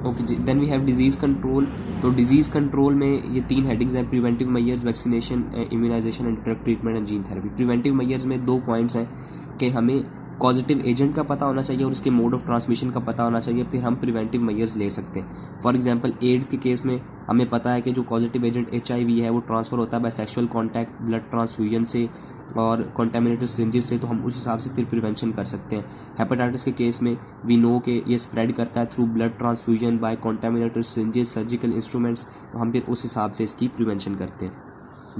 Okay जी, then we have disease control. तो disease control में ये 3 हेडिंग्स हैं, preventive measures, vaccination, immunisation and drug treatment and gene therapy. Preventive measures में 2 points हैं कि हमें पॉजिटिव एजेंट का पता होना चाहिए और उसके मोड ऑफ ट्रांसमिशन का पता होना चाहिए, फिर हम प्रिवेंटिव मेजर्स ले सकते हैं। फॉर एग्जांपल एड्स के केस में हमें पता है कि जो पॉजिटिव एजेंट HIV है वो ट्रांसफ़र होता है by sexual contact, blood transfusion से और कॉन्टामिनेटेड सिरिंजेस से, तो हम उस हिसाब से फिर प्रिवेंशन कर सकते हैं। हेपेटाइटिस के केस में वी नो कि ये स्प्रेड करता है through blood transfusion by contaminated syringes, surgical instruments, तो हम फिर उस हिसाब से इसकी प्रिवेंशन करते हैं।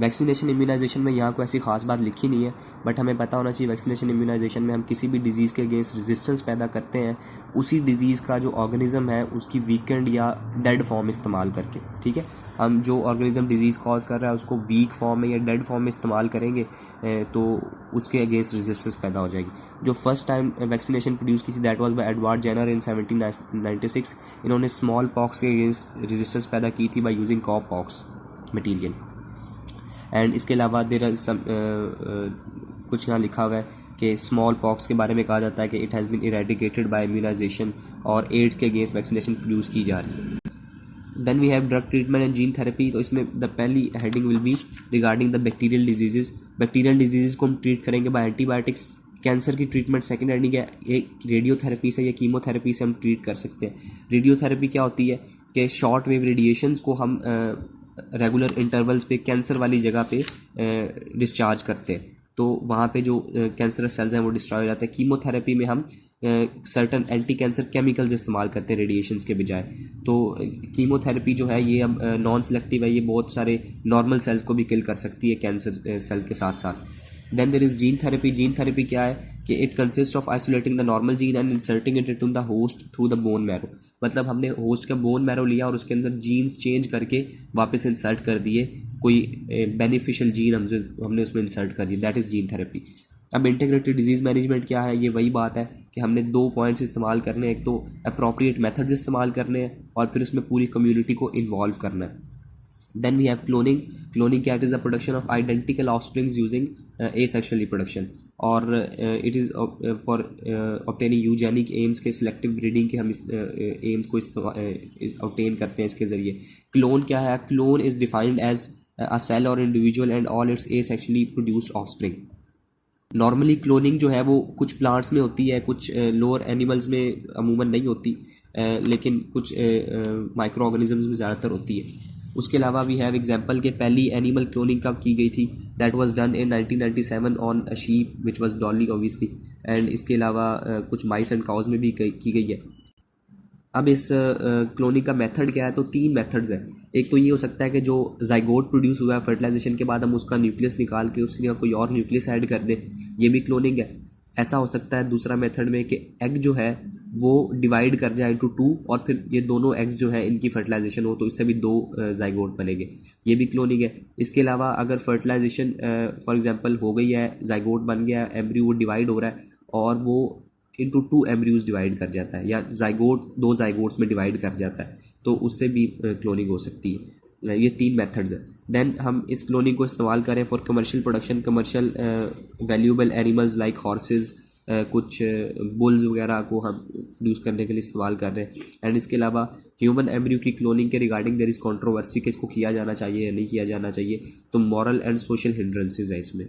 वैक्सीनेशन इम्यूनाइजेशन में यहाँ कोई ऐसी खास बात लिखी नहीं है, बट हमें पता होना चाहिए वैक्सीनेशन इम्यूनाइजेशन में हम किसी भी डिजीज़ के अगेंस्ट रेजिस्टेंस पैदा करते हैं उसी डिजीज़ का जो ऑर्गेनिज्म है उसकी वीकेंड या डेड फॉर्म इस्तेमाल करके। ठीक है, हम जो ऑर्गेनिज्म डिजीज़ कॉज कर रहा है उसको वीक फॉर्म में या डेड फॉर्म में इस्तेमाल करेंगे तो उसके अगेंस्ट रेजिस्टेंस पैदा हो जाएगी। जो फर्स्ट टाइम वैक्सीनेशन प्रोड्यूस की थी that was by Edward Jenner in 1796। इन्होंने स्मॉल पॉक्स के अगेंस्ट रेजिस्टेंस पैदा की थी by using cow pox material. And इसके अलावा देर आर सम कुछ यहाँ लिखा हुआ है कि स्मॉल पॉक्स के बारे में कहा जाता है कि it has been eradicated by immunisation, और एड्स के अगेंस्ट वैक्सीनेशन प्रोड्यूस की जा रही है। Then we have drug treatment and gene therapy. तो इसमें द पहली heading will be regarding the bacterial diseases. Bacterial disease को हम ट्रीट करेंगे बाय एंटीबायोटिक्स। कैंसर की ट्रीटमेंट सेकेंड हेडिंग है, एक रेडियोथेरेपी से या कीमोथेरेपी से हम ट्रीट कर सकते हैं। रेडियोथेरेपी क्या होती है कि शॉर्ट वेव रेडिएशंस को हम रेगुलर इंटरवल्स पे कैंसर वाली जगह पे डिस्चार्ज करते हैं, तो वहाँ पे जो कैंसरस सेल्स हैं वो डिस्ट्रॉय हो जाते हैं। कीमोथेरेपी में हम सर्टन एंटी कैंसर केमिकल्स इस्तेमाल करते हैं रेडिएशंस के बजाय। तो कीमोथेरेपी जो है ये अब नॉन सेलेक्टिव है, ये बहुत सारे नॉर्मल सेल्स को भी किल कर सकती है कैंसर सेल के साथ साथ। Then there is gene therapy. Gene therapy क्या है कि it consist of isolating the normal gene and inserting it into the host through the bone marrow. मतलब हमने होस्ट का बोन मैरो लिया और उसके अंदर जीन्स चेंज करके वापस इंसर्ट कर दिए, कोई बेनिफिशियल जीन हमने उसमें इंसर्ट कर दिए, दैट इज़ जीन थेरेपी। अब इंटीग्रेटेड डिजीज़ मैनेजमेंट क्या है, ये वही बात है कि हमने 2 पॉइंट्स इस्तेमाल करने हैं, एक तो अप्रोप्रिएट मेथड्स इस्तेमाल करने हैं और फिर उसमें पूरी कम्युनिटी को इन्वॉल्व करना है। Then we have cloning. Cloning क्या is the production of identical offsprings using asexual reproduction, और it is for obtaining eugenic aims के selective breeding के हम इस aims को obtain करते हैं इसके ज़रिए। Clone क्या है? Clone is defined as a cell or individual and all its asexually produced offspring. Normally cloning जो है वो कुछ प्लांट्स में होती है, कुछ लोअर एनिमल्स में अमूमन नहीं होती, लेकिन कुछ माइक्रो ऑर्गेनिजम्स में ज़्यादातर होती है। उसके अलावा वी हैव एग्जांपल के पहली एनिमल क्लोनिंग कब की गई थी, that was done in 1997 on a sheep which was Dolly obviously, and इसके अलावा कुछ माइस एंड काउज में भी की गई है। अब इस क्लोनिंग का मेथड क्या है, तो 3 मेथड्स हैं। एक तो ये हो सकता है कि जो जाइगोट प्रोड्यूस हुआ है फर्टिलाइजेशन के बाद हम उसका न्यूक्लियस निकाल के उसके कोई और न्यूक्लियस ऐड कर दें, ये भी क्लोनिंग है। ऐसा हो सकता है दूसरा मेथड में कि एग जो है वो डिवाइड कर जाए इनटू 2 और फिर ये दोनों एग्स जो है इनकी फर्टिलाइजेशन हो, तो इससे भी 2 जाइगोट बनेंगे, ये भी क्लोनिंग है। इसके अलावा अगर फर्टिलाइजेशन फॉर एग्जांपल हो गई है, जाइगोट बन गया, एम्ब्रियो वो डिवाइड हो रहा है और वो इनटू 2 एम्ब्रियोज डिवाइड कर जाता है, या जाइगोट 2 जाइगोट्स में डिवाइड कर जाता है, तो उससे भी क्लोनिंग हो सकती है। ये 3 मेथड्स हैं। देन हम इस क्लोनिंग को इस्तेमाल करें for commercial production, commercial valuable animals like horses, कुछ बुल्स वगैरह को हम प्रोड्यूस करने के लिए इस्तेमाल कर रहे हैं। एंड इसके अलावा ह्यूमन एम्ब्रियो की क्लोनिंग के रिगार्डिंग देयर इज़ कंट्रोवर्सी कि इसको किया जाना चाहिए या नहीं किया जाना चाहिए, तो मॉरल एंड सोशल हिंड्रेंसेस है इसमें।